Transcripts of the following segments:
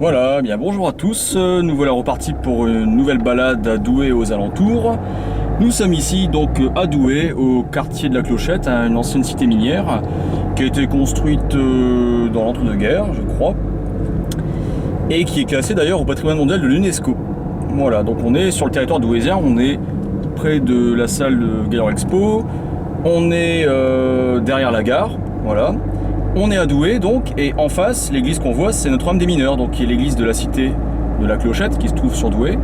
Voilà, bien bonjour à tous, nous voilà repartis pour une nouvelle balade à Douai et aux alentours. Nous sommes ici donc à Douai, au quartier de la Clochette, une ancienne cité minière qui a été construite dans l'entre-deux-guerres, je crois, et qui est classée d'ailleurs au patrimoine mondial de l'UNESCO. Voilà, donc on est sur le territoire douaisien, on est près de la salle de Gaillard Expo, on est derrière la gare, voilà. On est à Douai donc, et en face, l'église qu'on voit, c'est Notre-Dame des Mineurs, donc qui est l'église de la cité de la Clochette, qui se trouve sur Douai,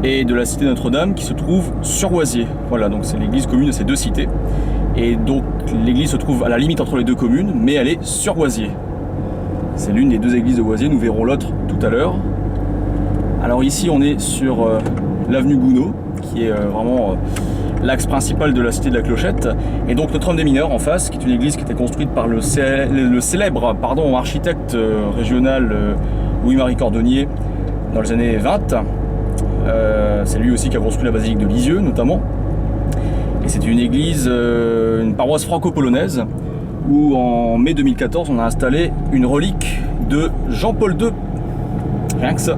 et de la cité Notre-Dame, qui se trouve sur Oisier. Voilà, donc c'est l'église commune de ces deux cités. Et donc l'église se trouve à la limite entre les deux communes, mais elle est sur Oisier. C'est l'une des deux églises de Oisier, nous verrons l'autre tout à l'heure. Alors ici, on est sur l'avenue Gounod, qui est vraiment l'axe principal de la cité de la Clochette, et donc Notre-Dame des Mineurs en face, qui est une église qui était construite par le célèbre architecte régional Louis-Marie Cordonnier dans les années 20. C'est lui aussi qui a construit la basilique de Lisieux notamment. Et c'est une église, une paroisse franco-polonaise, où en mai 2014 on a installé une relique de Jean-Paul II. Rien que ça.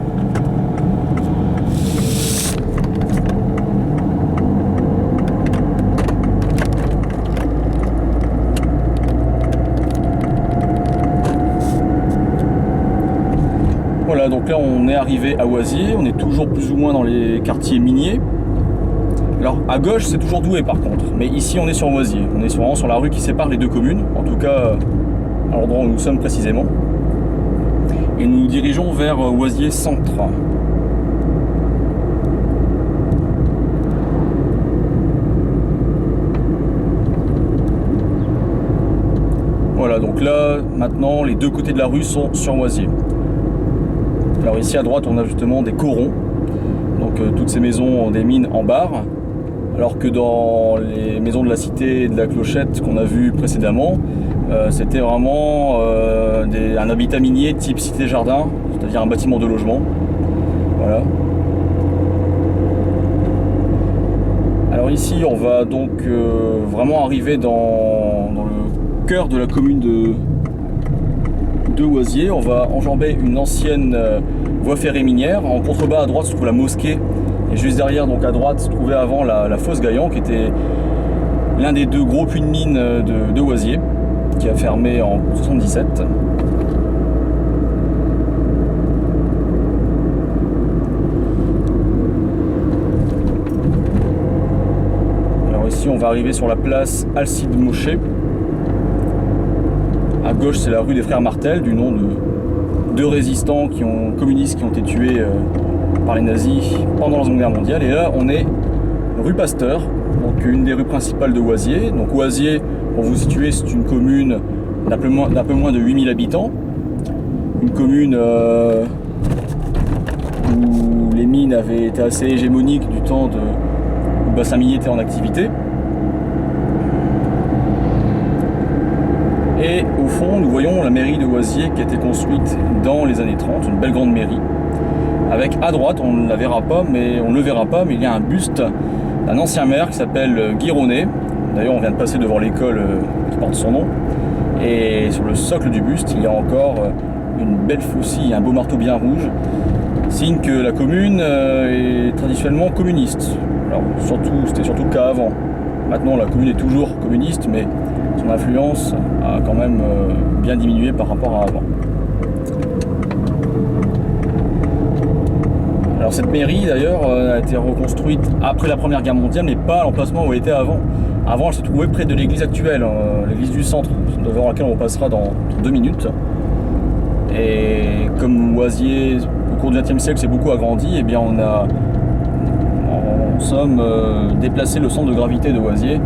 Voilà, donc là on est arrivé à Oisier, on est toujours plus ou moins dans les quartiers miniers. Alors à gauche c'est toujours Douai par contre, mais ici on est sur Oisier, on est vraiment sur la rue qui sépare les deux communes, en tout cas à l'endroit où nous sommes précisément. Et nous nous dirigeons vers Oisier Centre. Voilà, donc là maintenant les deux côtés de la rue sont sur Oisier. Alors ici à droite on a justement des corons, donc toutes ces maisons ont des mines en barre, alors que dans les maisons de la cité de la Clochette qu'on a vu précédemment, c'était vraiment un habitat minier type cité-jardin, c'est-à-dire un bâtiment de logement. Voilà. Alors ici on va donc vraiment arriver dans le cœur de la commune de Oisier. On va enjamber une ancienne voie ferrée minière. En contrebas à droite se trouve la mosquée, et juste derrière, donc à droite, se trouvait avant la fosse Gaillan, qui était l'un des deux gros puits de mine de Oisier, qui a fermé en 1977. Alors ici on va arriver sur la place Alcide Mochet. À gauche, c'est la rue des Frères Martel, du nom de deux résistants communistes qui ont été tués par les nazis pendant la Seconde Guerre mondiale. Et là, on est rue Pasteur, donc une des rues principales de Oisier. Donc Oisier, pour vous situer, c'est une commune d'un peu moins de 8000 habitants. Une commune où les mines avaient été assez hégémoniques du temps où le bassin minier était en activité. Et au fond, nous voyons la mairie de Oisier qui a été construite dans les années 30, une belle grande mairie. Avec à droite, on ne le verra pas, mais il y a un buste d'un ancien maire qui s'appelle Guy Ronet. D'ailleurs, on vient de passer devant l'école qui porte son nom. Et sur le socle du buste, il y a encore une belle faucille, un beau marteau bien rouge, signe que la commune est traditionnellement communiste. Alors, c'était surtout le cas avant. Maintenant, la commune est toujours communiste, mais son influence a quand même bien diminué par rapport à avant. Alors cette mairie d'ailleurs a été reconstruite après la Première Guerre mondiale, mais pas à l'emplacement où elle était avant. Avant, elle se trouvait près de l'église actuelle, l'église du centre, devant laquelle on passera dans 2 minutes. Et comme Oisier, au cours du XXe siècle, s'est beaucoup agrandi, et bien on a en somme déplacé le centre de gravité de Oisier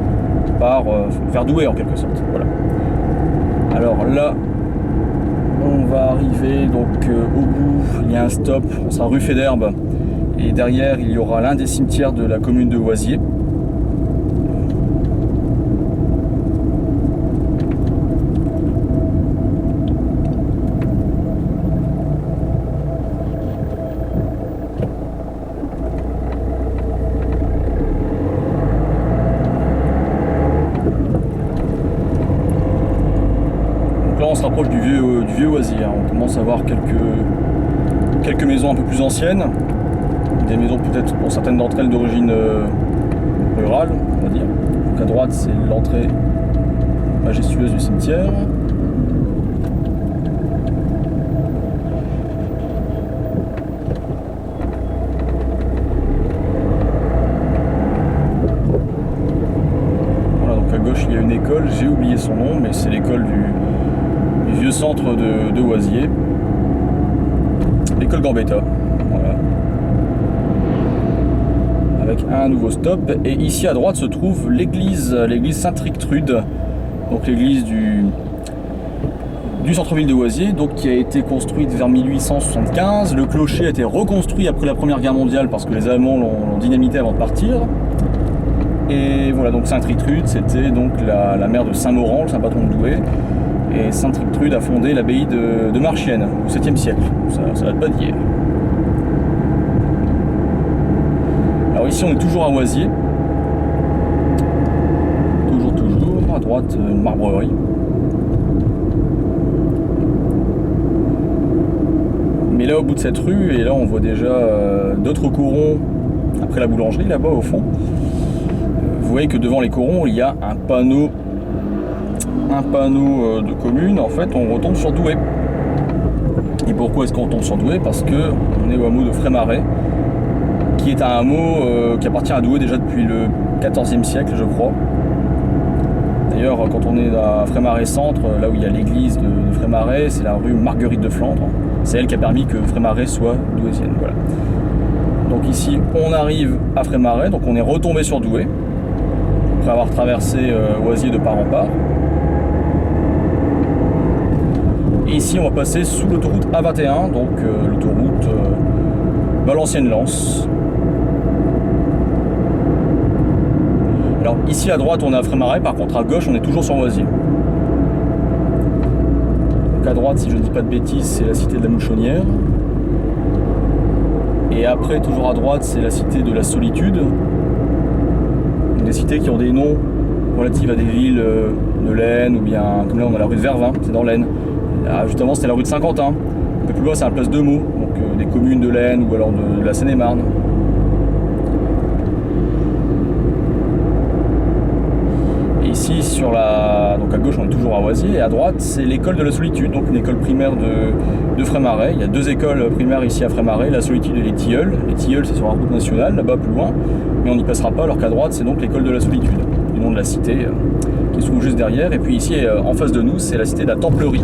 vers Douai en quelque sorte. Voilà. Alors là, on va arriver donc au bout, il y a un stop, on sera rue Fédherbe, et derrière il y aura l'un des cimetières de la commune de Oisier. on se rapproche du vieux Oisier. On commence à voir quelques quelques maisons un peu plus anciennes, des maisons peut-être pour certaines d'entre elles d'origine rurale, on va dire. Donc à droite, c'est l'entrée majestueuse du cimetière. Voilà, donc à gauche, il y a une école, j'ai oublié son nom, mais c'est l'école du vieux centre de Oisier. L'école Gambetta. Voilà. Avec un nouveau stop. Et ici à droite se trouve l'église Sainte-Rictrude, donc l'église du centre-ville de Oisier, donc qui a été construite vers 1875. Le clocher a été reconstruit après la Première Guerre mondiale parce que les Allemands l'ont dynamité avant de partir. Et voilà, donc Sainte-Rictrude, c'était donc la mère de Saint-Maurent, le saint patron de Douai. Et Sainte-Rictrude a fondé l'abbaye de Marchienne au 7e siècle. Ça date pas d'hier. Alors ici on est toujours à Oisier. Toujours. À droite, une marbrerie. Mais là au bout de cette rue, et là on voit déjà d'autres corons après la boulangerie là-bas au fond. Vous voyez que devant les corons il y a un panneau de commune. En fait on retombe sur Douai. Et pourquoi est-ce qu'on tombe sur Douai? Parce que on est au hameau de Frémarais, qui est un hameau qui appartient à Douai déjà depuis le 14e siècle je crois. D'ailleurs quand on est à Frémarais centre, là où il y a l'église de Frémarais, c'est la rue Marguerite de Flandre. C'est elle qui a permis que Frémarais soit douaisienne. Voilà. Donc ici on arrive à Frémarais, donc on est retombé sur Douai après avoir traversé Oisier de part en part. Et ici on va passer sous l'autoroute A21, donc l'autoroute Valenciennes-Lens. Alors ici à droite on est à Frémarais, par contre à gauche on est toujours sur Oisier. Donc à droite, si je ne dis pas de bêtises, c'est la cité de la Mouchonnière. Et après, toujours à droite, c'est la cité de la Solitude. Des cités qui ont des noms relatifs à des villes de l'Aisne, ou bien comme là on a la rue de Vervins, c'est dans l'Aisne. Juste avant c'était la rue de Saint-Quentin. Un peu plus loin c'est la place de Meaux, donc des communes de l'Aisne ou alors de la Seine-et-Marne. Et ici donc à gauche on est toujours à Oisier, et à droite c'est l'école de la Solitude, donc une école primaire de Frémarais. Il y a deux écoles primaires ici à Frémarais, la Solitude et les Tilleuls. Les Tilleuls c'est sur la route nationale, là-bas plus loin, mais on n'y passera pas, alors qu'à droite c'est donc l'école de la Solitude, du nom de la cité qui se trouve juste derrière. Et puis ici en face de nous c'est la cité de la Templerie.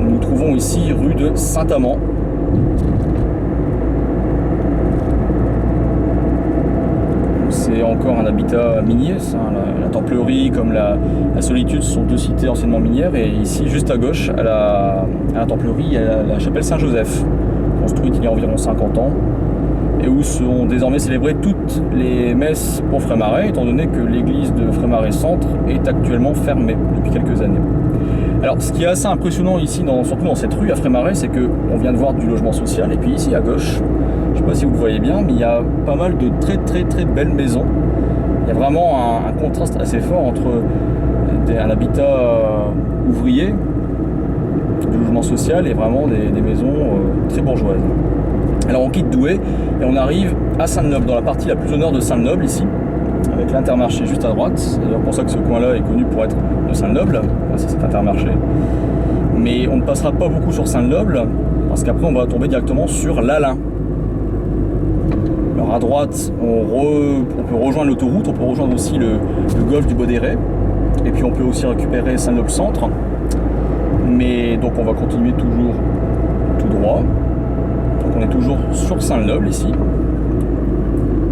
Nous trouvons ici rue de Saint-Amand. C'est encore un habitat minier, ça, la Templerie comme la Solitude sont deux cités anciennement minières. Et ici juste à gauche à la Templerie il y a la chapelle Saint-Joseph, construite il y a environ 50 ans, et où sont désormais célébrées toutes les messes pour Frémarais, étant donné que l'église de Frémarais Centre est actuellement fermée depuis quelques années. Alors ce qui est assez impressionnant ici, surtout dans cette rue à Frémarais, c'est qu'on vient de voir du logement social, et puis ici à gauche, je ne sais pas si vous le voyez bien, mais il y a pas mal de très belles maisons. Il y a vraiment un contraste assez fort entre un habitat ouvrier, du logement social, et vraiment des maisons très bourgeoises. Alors on quitte Douai et on arrive à Saint-Noble, dans la partie la plus au nord de Saint-Noble ici, avec l'Intermarché juste à droite. C'est d'ailleurs pour ça que ce coin-là est connu pour être de Saint-Noble, c'est cet Intermarché. Mais on ne passera pas beaucoup sur Saint-Noble, parce qu'après on va tomber directement sur l'Alain. Alors à droite, on peut rejoindre l'autoroute, on peut rejoindre aussi le golfe du Bodéret, et puis on peut aussi récupérer Saint-Noble Centre. Mais donc on va continuer toujours tout droit. Donc on est toujours sur Saint-Noble ici.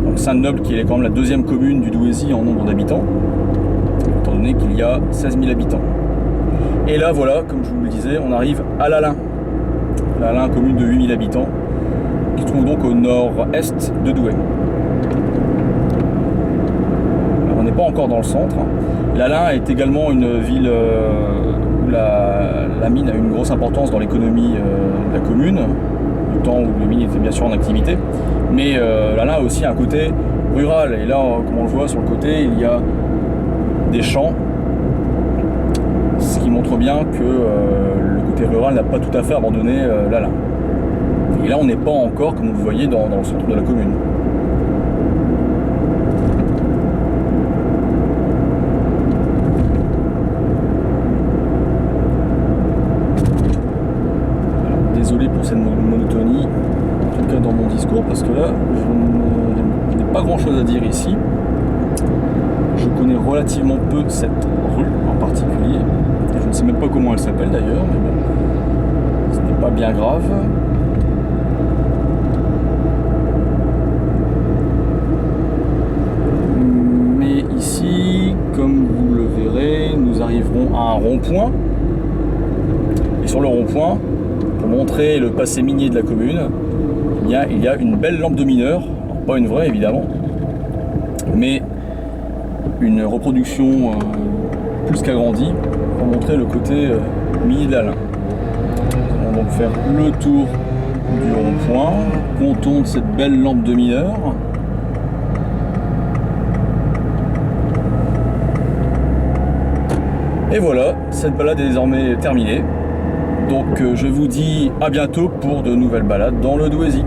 Donc Saint-Noble qui est quand même la deuxième commune du Douaisis en nombre d'habitants, étant donné qu'il y a 16 000 habitants. Et là voilà, comme je vous le disais, on arrive à l'Alain. L'Alain, commune de 8 000 habitants, qui se trouve donc au nord-est de Douai. Alors, on n'est pas encore dans le centre. L'Alain est également une ville où la mine a une grosse importance dans l'économie de la commune, du temps où les mines étaient bien sûr en activité. Mais l'Alain a aussi un côté rural, et là, comme on le voit sur le côté, il y a des champs, ce qui montre bien que le côté rural n'a pas tout à fait abandonné l'Alain. Et là, on n'est pas encore, comme vous le voyez, dans le centre de la commune. Alors, désolé pour cette monotonie, en tout cas dans mon discours, parce que là, je n'ai pas grand-chose à dire ici. Je connais relativement peu cette rue en particulier. Je ne sais même pas comment elle s'appelle d'ailleurs, mais bon, ce n'est pas bien grave. Mais ici, comme vous le verrez, nous arriverons à un rond-point. Et sur le rond-point, pour montrer le passé minier de la commune, il y a une belle lampe de mineur. Alors, pas une vraie évidemment, mais une reproduction plus qu'agrandie pour montrer le côté minier de l'Alain. On va donc faire le tour du rond-point, comptons de cette belle lampe de mineur. Et voilà, cette balade est désormais terminée. Donc je vous dis à bientôt pour de nouvelles balades dans le Douaisis.